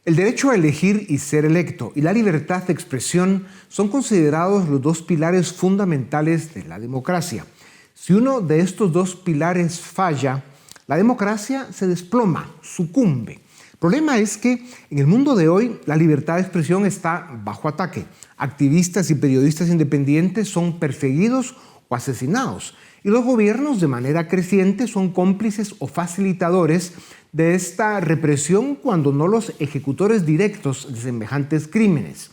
El derecho a elegir y ser electo y la libertad de expresión son considerados los dos pilares fundamentales de la democracia. Si uno de estos dos pilares falla, la democracia se desploma, sucumbe. El problema es que en el mundo de hoy la libertad de expresión está bajo ataque. Activistas y periodistas independientes son perseguidos o asesinados. Y los gobiernos de manera creciente son cómplices o facilitadores de esta represión cuando no los ejecutores directos de semejantes crímenes.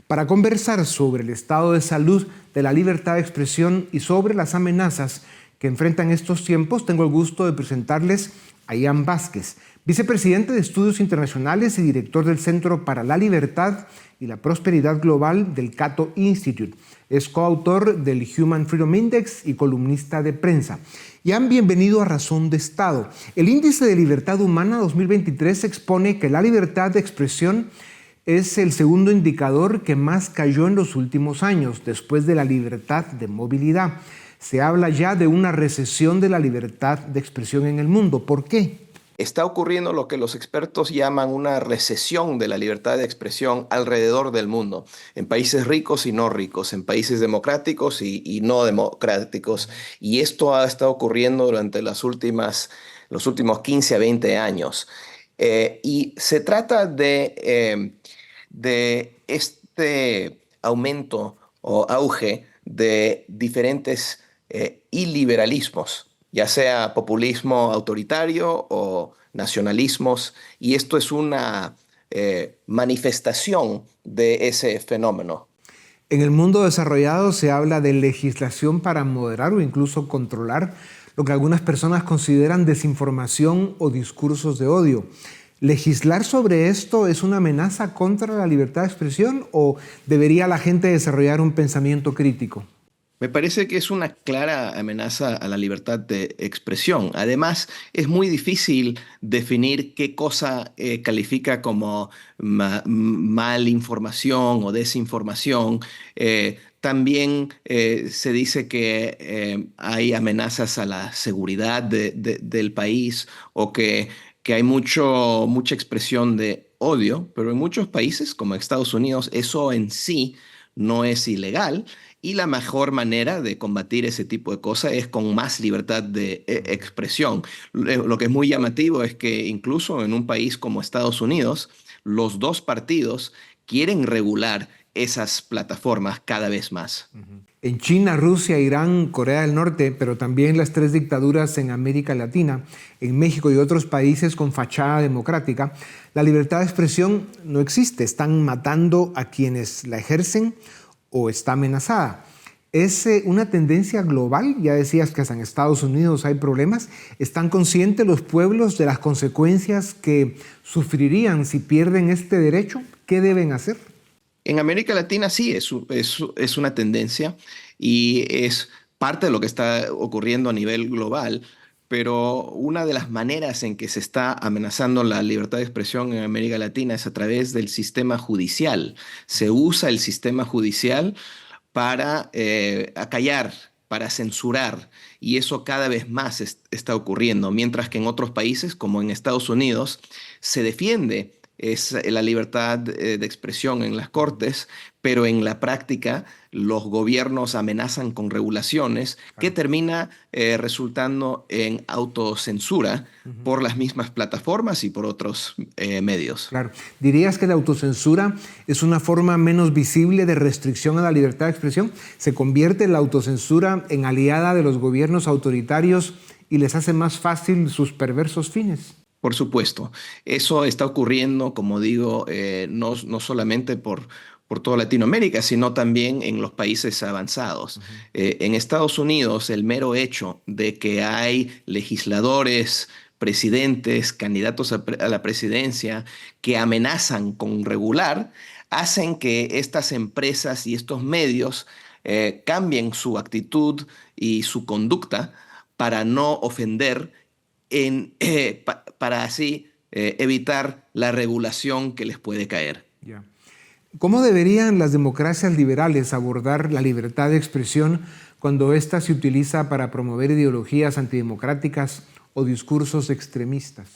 Para conversar sobre el estado de salud de la libertad de expresión y sobre las amenazas que enfrentan estos tiempos, tengo el gusto de presentarles a Ian Vázquez, vicepresidente de Estudios Internacionales y director del Centro para la Libertad y la Prosperidad Global del Cato Institute. Es coautor del Human Freedom Index y columnista de prensa. Ian, bienvenido a Razón de Estado. El Índice de Libertad Humana 2023 expone que la libertad de expresión es el segundo indicador que más cayó en los últimos años, después de la libertad de movilidad. Se habla ya de una recesión de la libertad de expresión en el mundo. ¿Por qué? Está ocurriendo lo que los expertos llaman una recesión de la libertad de expresión alrededor del mundo, en países ricos y no ricos, en países democráticos y no democráticos. Y esto ha estado ocurriendo durante los últimos 15 a 20 años. Y se trata de este aumento o auge de diferentes iliberalismos, ya sea populismo autoritario o nacionalismos, y esto es una manifestación de ese fenómeno. En el mundo desarrollado se habla de legislación para moderar o incluso controlar lo que algunas personas consideran desinformación o discursos de odio. ¿Legislar sobre esto es una amenaza contra la libertad de expresión o debería la gente desarrollar un pensamiento crítico? Me parece que es una clara amenaza a la libertad de expresión. Además, es muy difícil definir qué cosa califica como mal información o desinformación. También se dice que hay amenazas a la seguridad del país o que hay mucha expresión de odio, pero en muchos países, como Estados Unidos, eso en sí no es ilegal. Y la mejor manera de combatir ese tipo de cosas es con más libertad de expresión. Lo que es muy llamativo es que incluso en un país como Estados Unidos, los dos partidos quieren regular esas plataformas cada vez más. En China, Rusia, Irán, Corea del Norte, pero también las tres dictaduras en América Latina, en México y otros países con fachada democrática, la libertad de expresión no existe. Están matando a quienes la ejercen o está amenazada. ¿Es una tendencia global? Ya decías que hasta en Estados Unidos hay problemas. ¿Están conscientes los pueblos de las consecuencias que sufrirían si pierden este derecho? ¿Qué deben hacer? En América Latina sí, es una tendencia y es parte de lo que está ocurriendo a nivel global. Pero una de las maneras en que se está amenazando la libertad de expresión en América Latina es a través del sistema judicial. Se usa el sistema judicial para acallar, para censurar, y eso cada vez más está ocurriendo, mientras que en otros países, como en Estados Unidos, se defiende la libertad de expresión en las cortes, pero en la práctica los gobiernos amenazan con regulaciones que termina resultando en autocensura por las mismas plataformas y por otros medios. Claro. ¿Dirías que la autocensura es una forma menos visible de restricción a la libertad de expresión? ¿Se convierte la autocensura en aliada de los gobiernos autoritarios y les hace más fácil sus perversos fines? Por supuesto, eso está ocurriendo, como digo, no solamente por toda Latinoamérica, sino también en los países avanzados. En Estados Unidos, el mero hecho de que hay legisladores, presidentes, candidatos a la presidencia que amenazan con regular, hacen que estas empresas y estos medios cambien su actitud y su conducta para no ofender para así evitar la regulación que les puede caer. Yeah. ¿Cómo deberían las democracias liberales abordar la libertad de expresión cuando ésta se utiliza para promover ideologías antidemocráticas o discursos extremistas?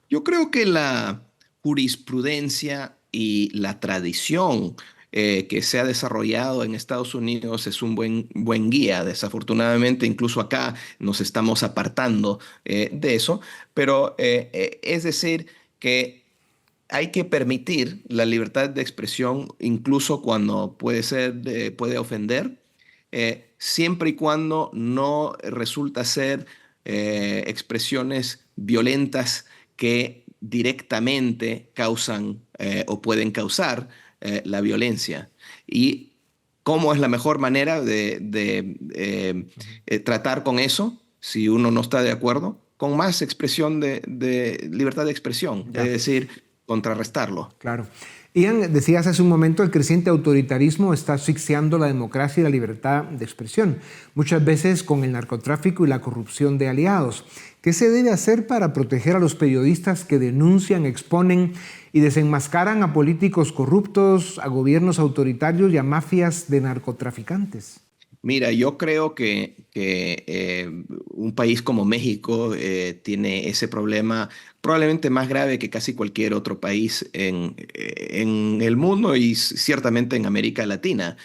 Yo creo que la jurisprudencia y la tradición que se ha desarrollado en Estados Unidos es un buen guía. Desafortunadamente, incluso acá nos estamos apartando de eso, pero es decir que hay que permitir la libertad de expresión incluso cuando puede ofender, siempre y cuando no resulta ser expresiones violentas que directamente causan o pueden causar la violencia. Y cómo es la mejor manera de tratar con eso, si uno no está de acuerdo, con más expresión de libertad de expresión, es Ya. decir, contrarrestarlo. Claro. Ian, decías hace un momento, el creciente autoritarismo está asfixiando la democracia y la libertad de expresión, muchas veces con el narcotráfico y la corrupción de aliados. ¿Qué se debe hacer para proteger a los periodistas que denuncian, exponen y desenmascaran a políticos corruptos, a gobiernos autoritarios y a mafias de narcotraficantes? Mira, yo creo que un país como México tiene ese problema probablemente más grave que casi cualquier otro país en el mundo y ciertamente en América Latina.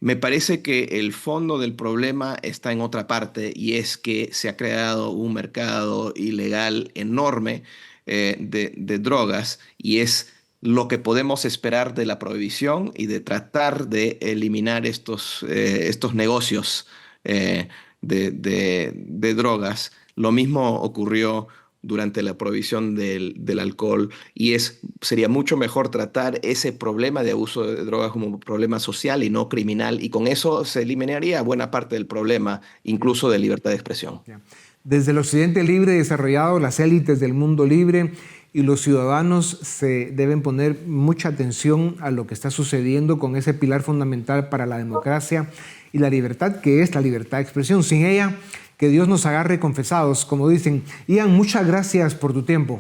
Me parece que el fondo del problema está en otra parte y es que se ha creado un mercado ilegal enorme de drogas y es lo que podemos esperar de la prohibición y de tratar de eliminar estos negocios de drogas. Lo mismo ocurrió durante la prohibición del alcohol y sería mucho mejor tratar ese problema de abuso de drogas como un problema social y no criminal y con eso se eliminaría buena parte del problema, incluso de libertad de expresión. Desde el Occidente libre y desarrollado, las élites del mundo libre y los ciudadanos se deben poner mucha atención a lo que está sucediendo con ese pilar fundamental para la democracia y la libertad, que es la libertad de expresión. Sin ella, que Dios nos agarre confesados, como dicen. Ian, muchas gracias por tu tiempo.